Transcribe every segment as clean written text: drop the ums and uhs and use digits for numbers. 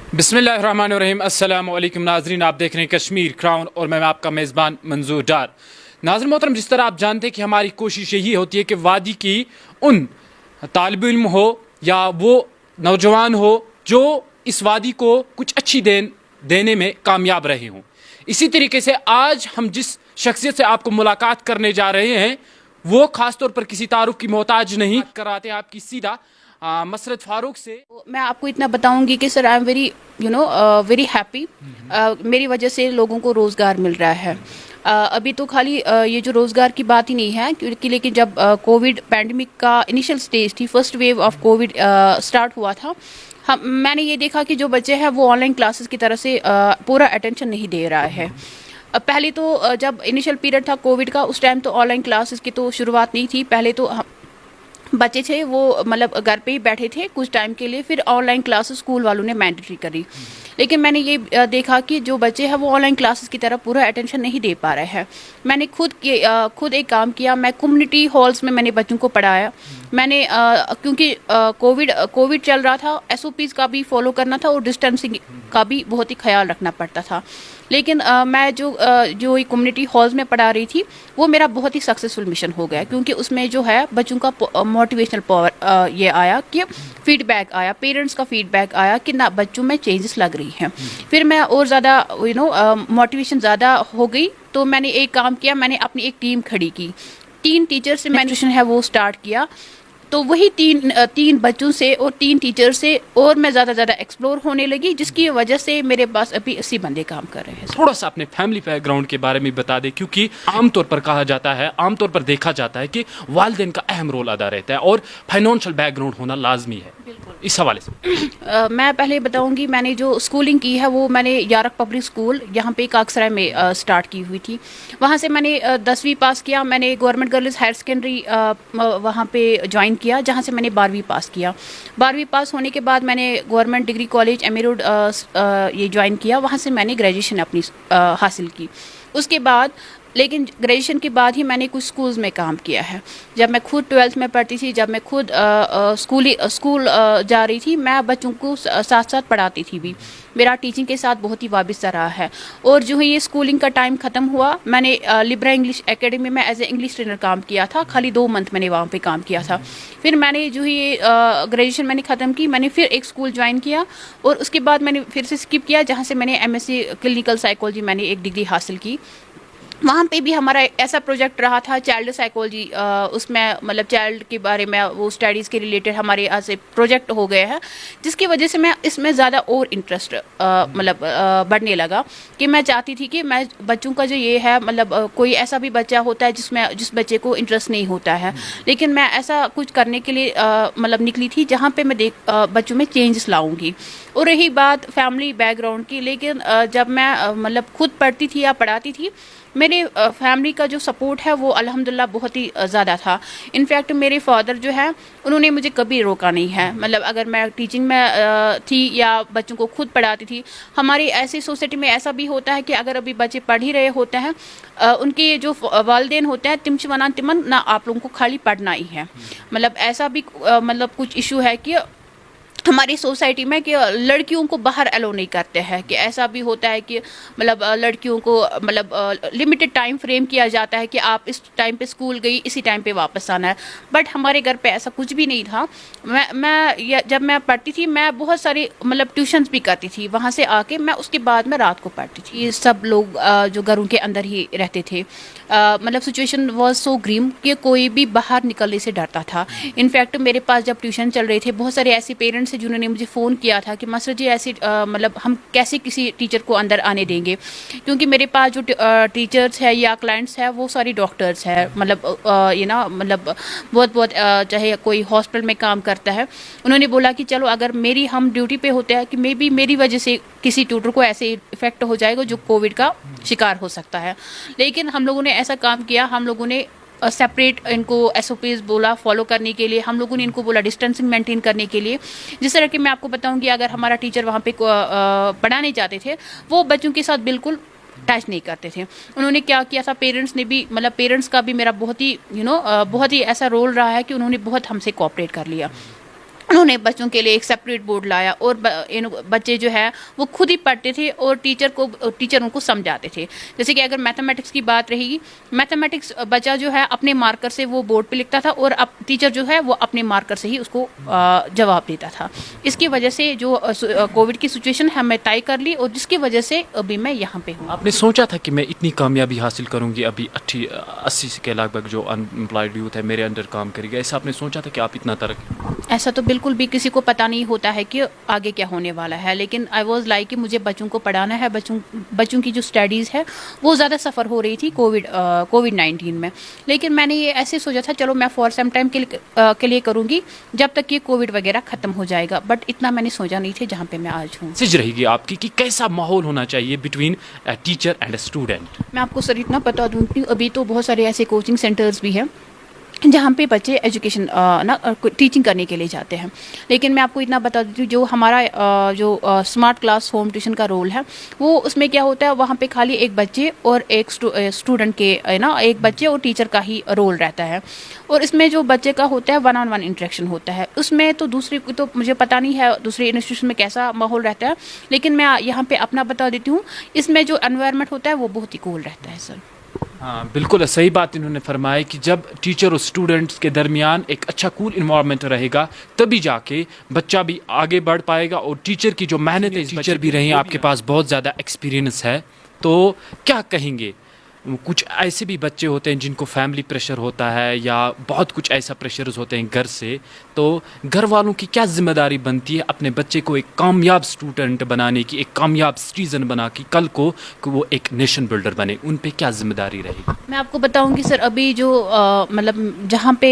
बिस्मिल्लाहिर्रहमानिर्रहीम। अस्सलाम वालेकुम नाजरीन, आप देख रहे हैं कश्मीर क्राउन और मैं आपका मेज़बान मंजूर डार। नाज़रीन मोहतरम, जिस तरह आप जानते हैं कि हमारी कोशिश यही होती है कि वादी की उन तालिब इल्म हो या वो नौजवान हो जो इस वादी को कुछ अच्छी देने में कामयाब रहे हों। इसी तरीके से आज हम जिस शख्सियत से आपको मुलाकात करने जा रहे हैं वो ख़ास तौर पर किसी तारुफ की मोहताज नहीं कराते आपकी सीधा मसरत फारूक से। मैं आपको इतना बताऊंगी कि sir I am very very happy. मेरी वजह से लोगों को रोज़गार मिल रहा है। अभी तो खाली ये जो रोज़गार की बात ही नहीं है, क्योंकि लेकिन जब कोविड पैंडमिक का इनिशियल स्टेज थी, first wave of Covid start हुआ था, मैंने ये देखा कि जो बच्चे हैं वो ऑनलाइन क्लासेस की तरह से पूरा अटेंशन नहीं दे रहा है। पहले तो जब इनिशियल पीरियड था कोविड का, उस टाइम तो ऑनलाइन क्लासेस की तो शुरुआत नहीं थी। पहले तो बच्चे थे वो मतलब घर पे ही बैठे थे कुछ टाइम के लिए, फिर ऑनलाइन क्लासेस स्कूल वालों ने मैंडेटरी करी। लेकिन मैंने ये देखा कि जो बच्चे हैं वो ऑनलाइन क्लासेस की तरफ पूरा अटेंशन नहीं दे पा रहे हैं। मैंने खुद एक काम किया, मैं कम्युनिटी हॉल्स में मैंने बच्चों को पढ़ाया। मैंने क्योंकि कोविड चल रहा था, SOPs का भी फॉलो करना था और डिस्टेंसिंग का भी बहुत ही ख्याल रखना पड़ता था। लेकिन मैं जो कम्युनिटी हॉल्स में पढ़ा रही थी वो मेरा बहुत ही सक्सेसफुल मिशन हो गया, क्योंकि उसमें जो है बच्चों का मोटिवेशनल पावर ये आया कि फीडबैक आया, पेरेंट्स का फीडबैक आया कि ना बच्चों में चेंजेस लग रही हैं। फिर मैं और ज़्यादा मोटिवेशन ज़्यादा हो गई, तो मैंने एक काम किया, मैंने अपनी एक टीम खड़ी की। 3 टीचर से मैंने ट्यूशन है वो स्टार्ट किया। तो वही तीन बच्चों से और 3 टीचर से और मैं ज़्यादा एक्सप्लोर होने लगी, जिसकी वजह से मेरे पास अभी 80 बंदे काम कर रहे हैं। थोड़ा सा अपने फैमिली बैकग्राउंड के बारे में बता दें, क्योंकि आमतौर पर कहा जाता है, आमतौर पर देखा जाता है कि वालिदैन का अहम रोल अदा रहता है और फाइनेंशियल बैकग्राउंड होना लाजमी है। इस हवाले से मैं पहले बताऊंगी, मैंने जो स्कूलिंग की है वो मैंने यारक पब्लिक स्कूल यहाँ पे काकसराय में स्टार्ट की हुई थी। वहाँ से मैंने 10वीं पास किया। मैंने गवर्नमेंट गर्ल्स हायर सेकेंडरी वहाँ पे ज्वाइन किया, जहाँ से मैंने 12वीं पास किया। 12वीं पास होने के बाद मैंने government degree college MA road ये ज्वाइन किया। वहाँ से मैंने ग्रेजुएशन अपनी हासिल की। उसके बाद लेकिन ग्रेजुएशन के बाद ही मैंने कुछ स्कूल्स में काम किया है। जब मैं खुद 12th में पढ़ती थी, जब मैं खुद स्कूल जा रही थी, मैं बच्चों को साथ साथ पढ़ाती थी भी। मेरा टीचिंग के साथ बहुत ही वाबस्ता रहा है। और जो है ये स्कूलिंग का टाइम ख़त्म हुआ, मैंने लिब्रा इंग्लिश एकेडमी में एज ए इंग्लिश ट्रेनर काम किया था। खाली 2 मंथ मैंने वहाँ पे काम किया था। फिर मैंने जो ये ग्रेजुएशन मैंने ख़त्म की, मैंने फिर एक स्कूल ज्वाइन किया और उसके बाद मैंने फिर से स्किप किया, जहाँ से मैंने MSc क्लिनिकल साइकोलॉजी मैंने एक डिग्री हासिल की। वहाँ पे भी हमारा ऐसा प्रोजेक्ट रहा था चाइल्ड साइकोलॉजी, उसमें मतलब चाइल्ड के बारे में वो स्टडीज़ के रिलेटेड हमारे यहाँ से प्रोजेक्ट हो गए हैं, जिसकी वजह से मैं इसमें ज़्यादा और इंटरेस्ट बढ़ने लगा कि मैं चाहती थी कि मैं बच्चों का जो ये है मतलब कोई ऐसा भी बच्चा होता है जिस बच्चे को इंटरेस्ट नहीं होता है, लेकिन मैं ऐसा कुछ करने के लिए मतलब निकली थी जहाँ पर मैं बच्चों में चेंजेस लाऊँगी। और रही बात फैमिली बैकग्राउंड की, लेकिन जब मैं मतलब खुद पढ़ती थी या पढ़ाती थी, मेरे फैमिली का जो सपोर्ट है वो अल्हम्दुलिल्लाह बहुत ही ज़्यादा था। इनफैक्ट मेरे फादर जो है उन्होंने मुझे कभी रोका नहीं है। मतलब अगर मैं टीचिंग में थी या बच्चों को खुद पढ़ाती थी, हमारी ऐसी सोसाइटी में ऐसा भी होता है कि अगर अभी बच्चे पढ़ ही रहे होते हैं, उनके जो वालिदैन होते हैं तिमच वना तिमन ना, आप लोगों को खाली पढ़ना ही है। मतलब ऐसा भी मतलब कुछ इशू है कि हमारी सोसाइटी में कि लड़कियों को बाहर अलो नहीं करते हैं, कि ऐसा भी होता है कि मतलब लड़कियों को मतलब लिमिटेड टाइम फ्रेम किया जाता है कि आप इस टाइम पे स्कूल गई, इसी टाइम पे वापस आना है। बट हमारे घर पे ऐसा कुछ भी नहीं था। जब मैं पढ़ती थी, मैं बहुत सारी मतलब ट्यूशन्स भी करती थी। वहाँ से आके मैं उसके बाद में रात को पढ़ती थी। ये सब लोग जो घरों के अंदर ही रहते थे, मतलब सिचुएशन वॉज सो ग्रीम कि कोई भी बाहर निकलने से डरता था। इनफैक्ट मेरे पास जब ट्यूशन चल रहे थे, बहुत सारे ऐसे पेरेंट्स से जिन्होंने मुझे फ़ोन किया था कि मास्टर जी ऐसे मतलब हम कैसे किसी टीचर को अंदर आने देंगे, क्योंकि मेरे पास जो टीचर्स है या क्लाइंट्स है वो सारी डॉक्टर्स है। मतलब ये ना मतलब बहुत चाहे कोई हॉस्पिटल में काम करता है। उन्होंने बोला कि चलो अगर हम ड्यूटी पे होते हैं कि मे बी मेरी वजह से किसी ट्यूटर को ऐसे इफेक्ट हो जाएगा जो कोविड का शिकार हो सकता है। लेकिन हम लोगों ने ऐसा काम किया, हम लोगों ने सेपरेट इनको SOPs बोला फॉलो करने के लिए, हम लोगों ने इनको बोला डिस्टेंसिंग मेंटेन करने के लिए। जिस तरह कि मैं आपको बताऊंगी, अगर हमारा टीचर वहाँ पे पढ़ाने जाते थे, वो बच्चों के साथ बिल्कुल टच नहीं करते थे। उन्होंने क्या किया था, पेरेंट्स ने भी मतलब पेरेंट्स का भी मेरा बहुत ही बहुत ही ऐसा रोल रहा है कि उन्होंने बहुत हमसे कोऑपरेट कर लिया। उन्होंने बच्चों के लिए एक सेपरेट बोर्ड लाया और बच्चे जो है वो खुद ही पढ़ते थे और टीचर उनको समझाते थे। जैसे कि अगर मैथमेटिक्स की बात रहेगी, मैथमेटिक्स बच्चा जो है अपने मार्कर से वो बोर्ड पे लिखता था और अब टीचर जो है वो अपने मार्कर से ही उसको जवाब देता था। इसकी वजह से जो कोविड की सिचुएशन है मैं तय कर ली और जिसकी वजह से अभी मैं यहाँ पे हूँ। आपने सोचा था कि मैं इतनी कामयाबी हासिल करूंगी, अभी 80 के लगभग जो अनएम्प्लॉयड यूथ है मेरे अंडर काम करेगा, ऐसा आपने सोचा था कि आप इतना तरक्की? ऐसा तो बिल्कुल भी किसी को पता नहीं होता है कि आगे क्या होने वाला है, लेकिन आई वॉज लाइक कि मुझे बच्चों को पढ़ाना है। बच्चों की जो स्टडीज़ है वो ज़्यादा सफ़र हो रही थी कोविड-19 में, लेकिन मैंने ये ऐसे सोचा था चलो मैं फॉर सम टाइम के लिए करूँगी जब तक ये कोविड वगैरह ख़त्म हो जाएगा, बट इतना मैंने सोचा नहीं थे जहाँ पे मैं आज हूँ। मैसेज रहेगी आपकी कि कैसा माहौल होना चाहिए बिटवीन टीचर एंड स्टूडेंट? मैं आपको सर इतना बता दूँ कि अभी तो बहुत सारे ऐसे कोचिंग सेंटर्स भी हैं जहाँ पे बच्चे एजुकेशन टीचिंग करने के लिए जाते हैं, लेकिन मैं आपको इतना बता दूँ जो हमारा स्मार्ट क्लास होम ट्यूशन का रोल है वो उसमें क्या होता है, वहाँ पे खाली एक बच्चे और एक स्टूडेंट के एक बच्चे और टीचर का ही रोल रहता है। और इसमें जो बच्चे का होता है 1-on-1 इंटरेक्शन होता है। उसमें तो दूसरी तो मुझे पता नहीं है दूसरे इंस्टीट्यूशन में कैसा माहौल रहता है, लेकिन मैं यहाँ पे अपना बता देती हूँ, इसमें जो एनवायरनमेंट होता है वो बहुत ही कूल रहता है सर। हाँ बिल्कुल सही बात इन्होंने फरमाया कि जब टीचर और स्टूडेंट्स के दरमियान एक अच्छा कूल इन्वायरमेंट रहेगा तभी जाके बच्चा भी आगे बढ़ पाएगा और टीचर की जो मेहनत है, टीचर भी रही, आपके पास बहुत ज़्यादा एक्सपीरियंस है, तो क्या कहेंगे? कुछ ऐसे भी बच्चे होते हैं जिनको फैमिली प्रेशर होता है या बहुत कुछ ऐसा प्रेशर्स होते हैं घर से, तो घर वालों की क्या जिम्मेदारी बनती है अपने बच्चे को एक कामयाब स्टूडेंट बनाने की, एक कामयाब सिटीजन बना के कल को कि वो एक नेशन बिल्डर बने, उन पे क्या जिम्मेदारी रहेगी? मैं आपको बताऊंगी सर, अभी जो मतलब जहाँ पे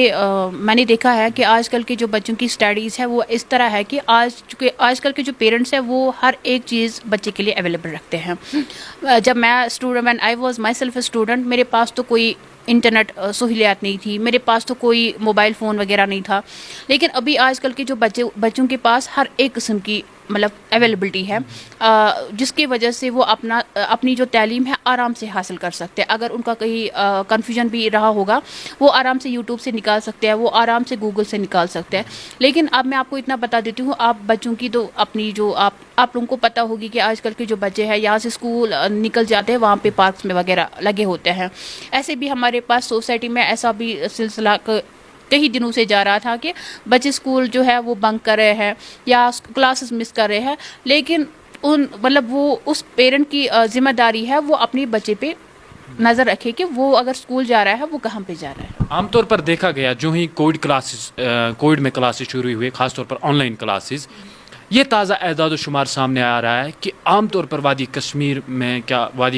मैंने देखा है कि आजकल के जो बच्चों की स्टडीज़ है वो इस तरह है कि आजकल के जो पेरेंट्स हैं वो हर एक चीज़ बच्चे के लिए अवेलेबल रखते हैं। जब मैं student when I was my self student, मेरे पास तो कोई इंटरनेट सहूलियात नहीं थी, मेरे पास तो कोई मोबाइल फ़ोन वगैरह नहीं था, लेकिन अभी आजकल के जो बच्चों के पास हर एक किस्म की मतलब अवेलेबिलिटी है, जिसकी वजह से वो अपनी जो तालीम है आराम से हासिल कर सकते हैं। अगर उनका कहीं कन्फ्यूजन भी रहा होगा वो आराम से यूट्यूब से निकाल सकते हैं, वो आराम से गूगल से निकाल सकते हैं। लेकिन अब मैं आपको इतना बता देती हूँ, आप बच्चों की तो अपनी जो आप लोगों को पता होगी कि आजकल के जो बच्चे हैं यहाँ से स्कूल निकल जाते हैं, वहाँ पे पार्क्स में वगैरह लगे होते हैं। ऐसे भी हमारे पास सोसाइटी में ऐसा भी सिलसिला कई दिनों से जा रहा था कि बच्चे स्कूल जो है वो बंक कर रहे हैं या क्लासेस मिस कर रहे हैं, लेकिन वो उस पेरेंट की जिम्मेदारी है वो अपने बच्चे पे नज़र रखे कि वो अगर स्कूल जा रहा है वो कहाँ पे जा रहा है। आमतौर पर देखा गया जो ही कोविड में क्लासेस शुरू हुए, खासतौर पर ऑनलाइन क्लासेस, ये ताज़ा एदाद शुमार सामने आ रहा है कि आमतौर पर वादी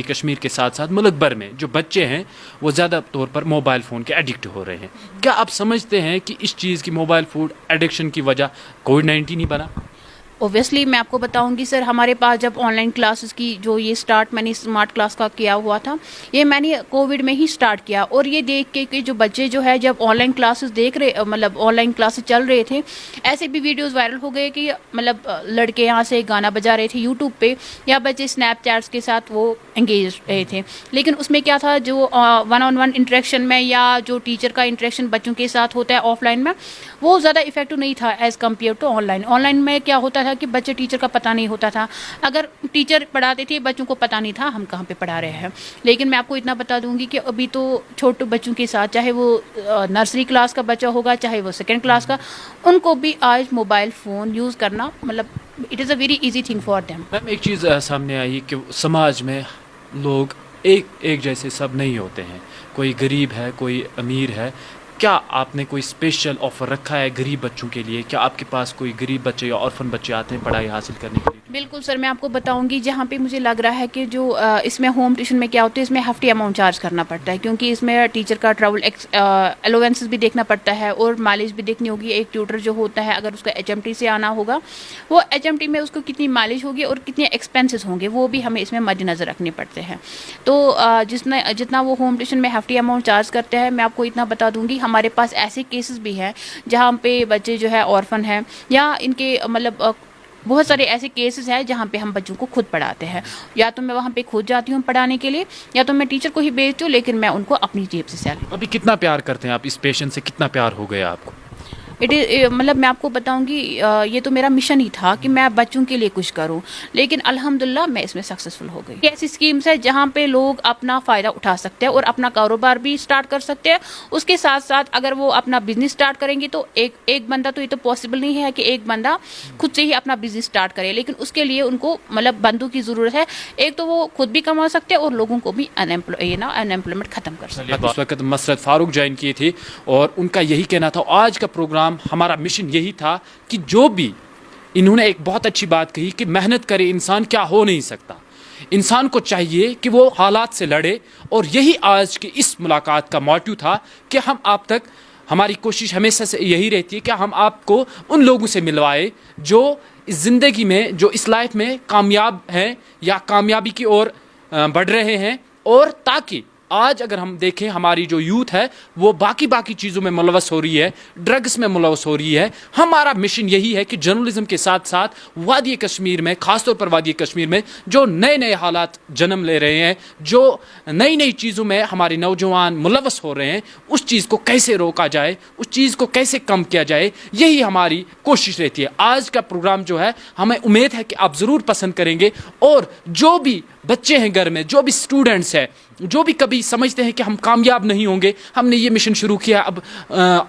कश्मीर के साथ साथ मुल्क भर में जो बच्चे हैं वो ज़्यादा तौर पर मोबाइल फ़ोन के एडिक्ट हो रहे हैं। क्या आप समझते हैं कि इस चीज़ की मोबाइल फ़ोन एडिक्शन की वजह कोविड-19 ही बना? ओबियसली मैं आपको बताऊंगी सर, हमारे पास जब ऑनलाइन क्लासेस की जो ये स्टार्ट मैंने स्मार्ट क्लास का किया हुआ था, ये मैंने कोविड में ही स्टार्ट किया और ये देख के कि जो बच्चे जो है जब ऑनलाइन क्लासेस देख रहे मतलब ऑनलाइन क्लासेस चल रहे थे, ऐसे भी वीडियोस वायरल हो गए कि मतलब लड़के यहाँ से गाना बजा रहे थे यूट्यूब पे या बच्चे स्नैपचैट्स के साथ वो एंगेज रहे थे। लेकिन उसमें क्या था, जो 1-on-1 इंटरेक्शन में या जो टीचर का इंटरेक्शन बच्चों के साथ होता है ऑफलाइन में, वो ज़्यादा इफेक्टिव नहीं था एज़ कम्पेयर टू ऑनलाइन में क्या होता था कि बच्चे टीचर का पता नहीं होता था, अगर टीचर पढ़ाते थे बच्चों को पता नहीं था हम कहाँ पे पढ़ा रहे हैं। लेकिन मैं आपको इतना बता दूंगी कि अभी तो छोटे बच्चों के साथ, चाहे वो नर्सरी क्लास का बच्चा होगा चाहे वो सेकेंड क्लास का, उनको भी आज मोबाइल फ़ोन यूज़ करना मतलब it is a very easy thing for them. Ma'am एक चीज़ सामने आई कि समाज में लोग एक जैसे सब नहीं होते हैं, कोई गरीब है कोई अमीर है। क्या आपने कोई स्पेशल ऑफर रखा है गरीब बच्चों के लिए? क्या आपके पास कोई गरीब बच्चे या ऑर्फन बच्चे आते हैं पढ़ाई हासिल करने के लिए? बिल्कुल सर, मैं आपको बताऊंगी, जहाँ पे मुझे लग रहा है कि जो इसमें होम ट्यूशन में क्या होता है, इसमें hefty अमाउंट चार्ज करना पड़ता है, क्योंकि इसमें टीचर का ट्रैवल अलाउंसेस भी देखना पड़ता है और माइलेज भी देखनी होगी। एक ट्यूटर जो होता है अगर उसका HMT से आना होगा, वो HMT में उसको कितनी माइलेज होगी और कितने एक्सपेंसेस होंगे वो भी हमें इसमें मद्देनज़र रखने पड़ते हैं। तो जितना वो होम ट्यूशन में hefty अमाउंट चार्ज करते हैं, मैं आपको इतना बता दूँगी, हमारे पास ऐसे केसेस भी हैं जहाँ पे बच्चे जो है ऑर्फन हैं या इनके मतलब बहुत सारे ऐसे केसेस हैं जहाँ पे हम बच्चों को खुद पढ़ाते हैं। या तो मैं वहाँ पे खुद जाती हूँ पढ़ाने के लिए या तो मैं टीचर को ही भेजती हूँ, लेकिन मैं उनको अपनी जेब से सैलरी। अभी कितना प्यार करते हैं आप इस पेशेंट से? कितना प्यार हो गया आपको? मतलब मैं आपको बताऊंगी, ये तो मेरा मिशन ही था कि मैं बच्चों के लिए कुछ करूं, लेकिन अल्हम्दुलिल्लाह मैं इसमें सक्सेसफुल हो गई। ऐसी स्कीम्स है जहां पे लोग अपना फ़ायदा उठा सकते हैं और अपना कारोबार भी स्टार्ट कर सकते हैं। उसके साथ साथ अगर वो अपना बिजनेस स्टार्ट करेंगे तो एक बंदा, तो ये तो पॉसिबल नहीं है कि एक बंदा खुद से ही अपना बिजनेस स्टार्ट करे, लेकिन उसके लिए उनको मतलब बंदों की ज़रूरत है। एक तो वो खुद भी कमा सकते हैं और लोगों को भी अनएम्प्लॉयमेंट ख़त्म कर सकते हैं। उस वक्त मसरत फारूक ज्वाइन किए थे और उनका यही कहना था, आज का प्रोग्राम हमारा मिशन यही था कि जो भी इन्होंने एक बहुत अच्छी बात कही कि मेहनत करे इंसान, क्या हो नहीं सकता। इंसान को चाहिए कि वो हालात से लड़े, और यही आज की इस मुलाकात का मोटिव था कि हम आप तक, हमारी कोशिश हमेशा से यही रहती है कि हम आपको उन लोगों से मिलवाए जो इस ज़िंदगी में, जो इस लाइफ में कामयाब हैं या कामयाबी की ओर बढ़ रहे हैं, और ताकि आज अगर हम देखें हमारी जो यूथ है वो बाकी चीज़ों में मुलवस हो रही है, ड्रग्स में मुलवस हो रही है। हमारा मिशन यही है कि जर्नलिज्म के साथ साथ वादी कश्मीर में, ख़ासतौर पर वादी कश्मीर में जो नए नए हालात जन्म ले रहे हैं, जो नई नई चीज़ों में हमारे नौजवान मुलवस हो रहे हैं, उस चीज़ को कैसे रोका जाए, उस चीज़ को कैसे कम किया जाए, यही हमारी कोशिश रहती है। आज का प्रोग्राम जो है, हमें उम्मीद है कि आप ज़रूर पसंद करेंगे, और जो भी बच्चे हैं घर में, जो भी स्टूडेंट्स हैं, जो भी कभी समझते हैं कि हम कामयाब नहीं होंगे, हमने ये मिशन शुरू किया, अब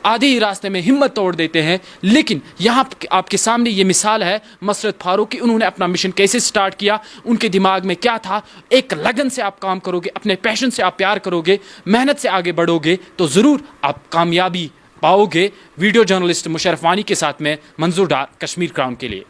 आधे ही रास्ते में हिम्मत तोड़ देते हैं, लेकिन यहाँ आपके सामने ये मिसाल है मसरत फारूक की। उन्होंने अपना मिशन कैसे स्टार्ट किया, उनके दिमाग में क्या था। एक लगन से आप काम करोगे, अपने पैशन से आप प्यार करोगे, मेहनत से आगे बढ़ोगे, तो ज़रूर आप कामयाबी पाओगे। वीडियो जर्नलिस्ट मुशर्रफ वानी के साथ में मंजूर डार, कश्मीर क्राउन के लिए।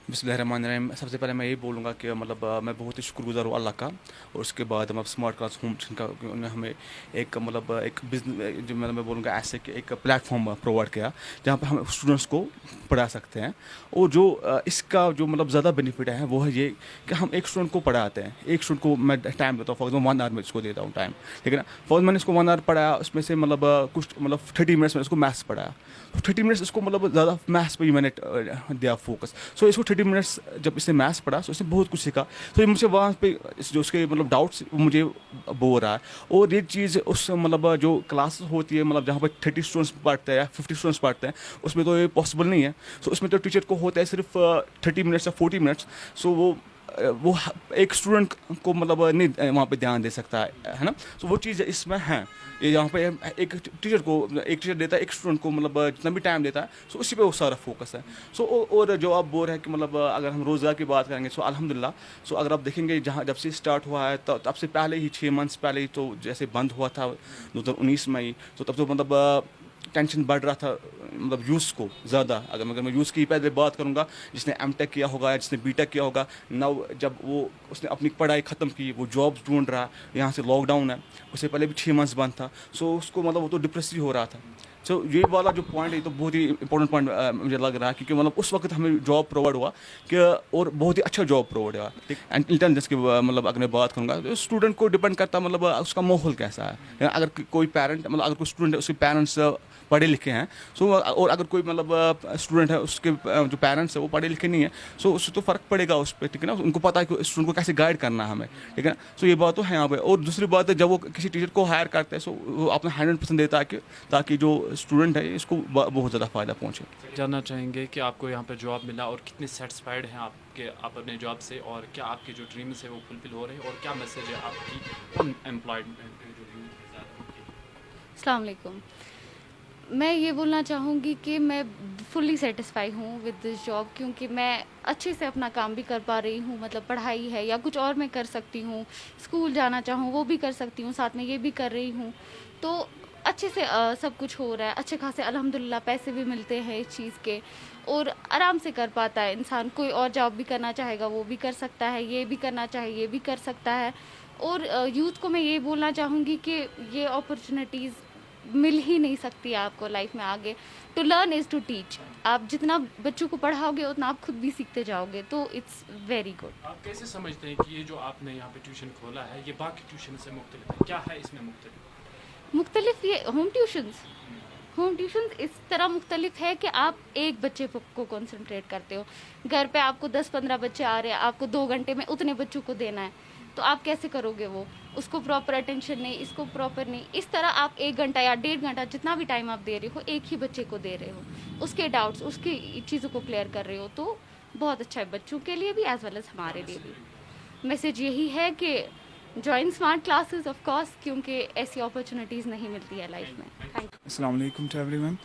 बिस्मिल्लाहिर्रहमानिर्रहीम। सबसे पहले मैं यही बोलूँगा कि मतलब मैं बहुत ही शुक्रगुजार हूँ अल्लाह का, और उसके बाद हम स्मार्ट क्लास होम का उन्होंने हमें एक मतलब एक बिजनेस, जो मतलब मैं बोलूँगा ऐसे कि एक प्लेटफॉर्म प्रोवाइड किया जहाँ पर हम स्टूडेंट्स को पढ़ा सकते हैं। और जो इसका जो मतलब ज़्यादा बेनिफिट है वो है ये कि हम एक स्टूडेंट को पढ़ाते हैं, एक स्टूडेंट को मैं टाइम देता हूँ, फॉर एग्जाम्पल 1 आवर में इसको देता हूँ टाइम, ठीक है ना। फॉर मैंने इसको 1 आवर पढ़ाया, उसमें से मतलब कुछ मतलब 30 मिनट्स में इसको मैथ्स पढ़ाया, तो 30 मिनट्स इसको मतलब ज़्यादा मैथ्स पे ही मैंने दिया फोकस। सो इसको 30 मिनट्स जब इसने मैथ्स पढ़ा तो इसने बहुत कुछ सीखा। तो ये मुझे वहाँ पे जो उसके मतलब डाउट्स मुझे बो रहा है, और ये चीज़ उस मतलब जो क्लासेस होती है, मतलब जहाँ पर 30 स्टूडेंट्स पढ़ते हैं या 50 स्टूडेंट्स पढ़ते हैं, उसमें तो ये पॉसिबल नहीं है। सो उसमें तो टीचर को होता है सिर्फ 30 मिनट्स या 40 मिनट्स। सो वो एक स्टूडेंट को मतलब नहीं वहाँ पे ध्यान दे सकता है ना। सो वो चीज़ इसमें है, ये यहाँ पे एक टीचर देता है एक स्टूडेंट को मतलब जितना भी टाइम देता है, सो उसी पे वो सारा फोकस है। सो और जो आप बोल रहे हैं कि मतलब अगर हम रोज़गार की बात करेंगे, सो अल्हम्दुलिल्लाह, सो अगर आप देखेंगे जहाँ जब से स्टार्ट हुआ है तो तब से पहले ही 6 मंथ्स पहले ही तो जैसे बंद हुआ था 2019 में ही, तो तब तो मतलब टेंशन बढ़ रहा था मतलब यूथ को ज़्यादा। अगर मैं यूथ की पहले बात करूँगा, जिसने एमटेक किया होगा या जिसने बीटेक किया होगा, नाउ जब वो उसने अपनी पढ़ाई ख़त्म की, वो जॉब ढूंढ रहा, यहाँ से लॉकडाउन है, उससे पहले भी 6 मंथ्स बंद था, सो उसको मतलब वो तो डिप्रेस ही हो रहा था। सो ये वाला जो पॉइंट है तो बहुत ही इंपॉर्टेंट पॉइंट मुझे लग रहा है, क्योंकि मतलब उस वक्त हमें जॉब प्रोवाइड हुआ कि, और बहुत ही अच्छा जॉब प्रोवाइड हुआ। एंड इंटेलिजेंस की मतलब अगर मैं बात करूँगा तो स्टूडेंट को डिपेंड करता है मतलब उसका माहौल कैसा है। अगर कोई पेरेंट मतलब अगर कोई स्टूडेंट है उसके पेरेंट्स पढ़े लिखे हैं, सो और अगर कोई मतलब स्टूडेंट है उसके जो पेरेंट्स है वो पढ़े लिखे नहीं है, सो उससे तो फ़र्क पड़ेगा उस पर, ठीक है ना। उनको पता है कि स्टूडेंट को कैसे गाइड करना है हमें, ठीक है ना। सो ये बात तो है यहाँ पे। और दूसरी बात है, जब वो किसी टीचर को हायर करते हैं, सो वो अपना 100% देता है कि ताकि जो स्टूडेंट है इसको बहुत ज़्यादा फ़ायदा पहुँचे। जानना चाहेंगे कि आपको यहाँ पर जॉब मिला और कितने सेटिस्फाइड हैं आप अपने जॉब से, और क्या आपके जो ड्रीम्स है वो फुलफिल हो रहे हैं, और क्या मैसेज है आपकी अनएम्प्लॉयड अस्सलाम वालेकुम। मैं ये बोलना चाहूँगी कि मैं फुल्ली सेटिस्फाई हूँ विद दिस जॉब, क्योंकि मैं अच्छे से अपना काम भी कर पा रही हूँ। मतलब पढ़ाई है या कुछ और मैं कर सकती हूँ, स्कूल जाना चाहूँ वो भी कर सकती हूँ, साथ में ये भी कर रही हूँ, तो अच्छे से सब कुछ हो रहा है। अच्छे खासे अल्हम्दुलिल्लाह पैसे भी मिलते हैं इस चीज़ के, और आराम से कर पाता है इंसान। कोई और जॉब भी करना चाहेगा वो भी कर सकता है, ये भी करना चाहे ये भी कर सकता है। और यूथ को मैं ये बोलना चाहूँगी कि ये अपॉर्चुनिटीज़ मिल ही नहीं सकती आपको लाइफ में आगे। To learn is to teach. आप जितना बच्चों को पढ़ाओगे उतना आप खुद भी सीखते जाओगे, तो इट्स वेरी गुड। आप कैसे समझते हैं कि ये जो आपने यहाँ पे ट्यूशन खोला है ये बाकी ट्यूशन से मुख्तलिफ है? क्या है इसमें मुख्तलिफ ये होम ट्यूशन्स इस तरह मुख्तलिफ है कि आप एक बच्चे को कंसंट्रेट करते हो। घर पे आपको 10-15 बच्चे आ रहे हैं, आपको 2 घंटे में उतने बच्चों को देना है। تو آپ کیسے کرو گے وہ؟ اس کو پراپر اٹینشن نہیں, اس کو پراپر نہیں. اس طرح آپ 1 گھنٹہ یا 1.5 گھنٹہ جتنا بھی ٹائم آپ دے رہے ہو ایک ہی بچے کو دے رہے ہو, اس کے ڈاؤٹس, اس کی چیزوں کو کلیئر کر رہے ہو, تو بہت اچھا ہے بچوں کے لیے بھی ایز ویل ایز ہمارے لیے بھی. میسیج یہی ہے کہ join smart classes of course, کیونکہ ایسی اپرچونیٹیز نہیں ملتی ہے لائف میں. Thank you. Assalamu alaikum to everyone.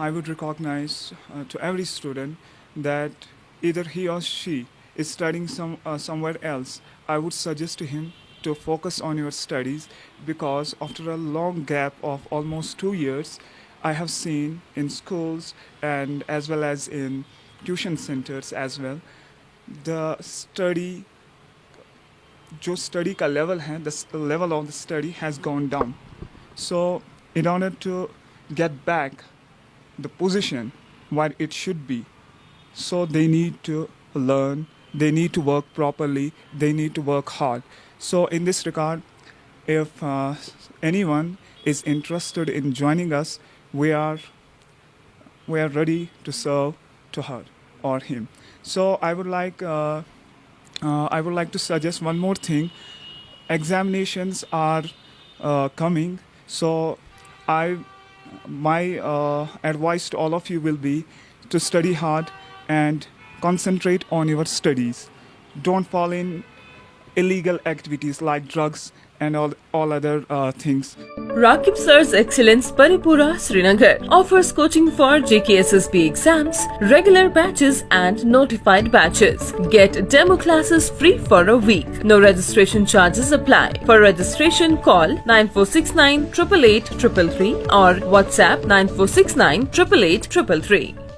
I would recognize to every student that either he or she is studying somewhere else. I would suggest to him to focus on your studies, because after a long gap of almost 2 years, I have seen in schools and as well as in tuition centers as well, the study, جو study کا level ہے, the level of the study has gone down. So in order to get back the position where it should be, so they need to learn, they need to work properly, they need to work hard. So in this regard, if anyone is interested in joining us, we are ready to serve to her or him. So I would like to suggest one more thing. Examinations are coming, so my advice to all of you will be to study hard and concentrate on your studies. Don't fall in illegal activities like drugs and all other things. Rakib Sir's Excellence Paripura Srinagar offers coaching for JKSSB exams, regular batches and notified batches. Get demo classes free for a week. No registration charges apply. For registration, call 9469 888 333 or WhatsApp 9469 888 333.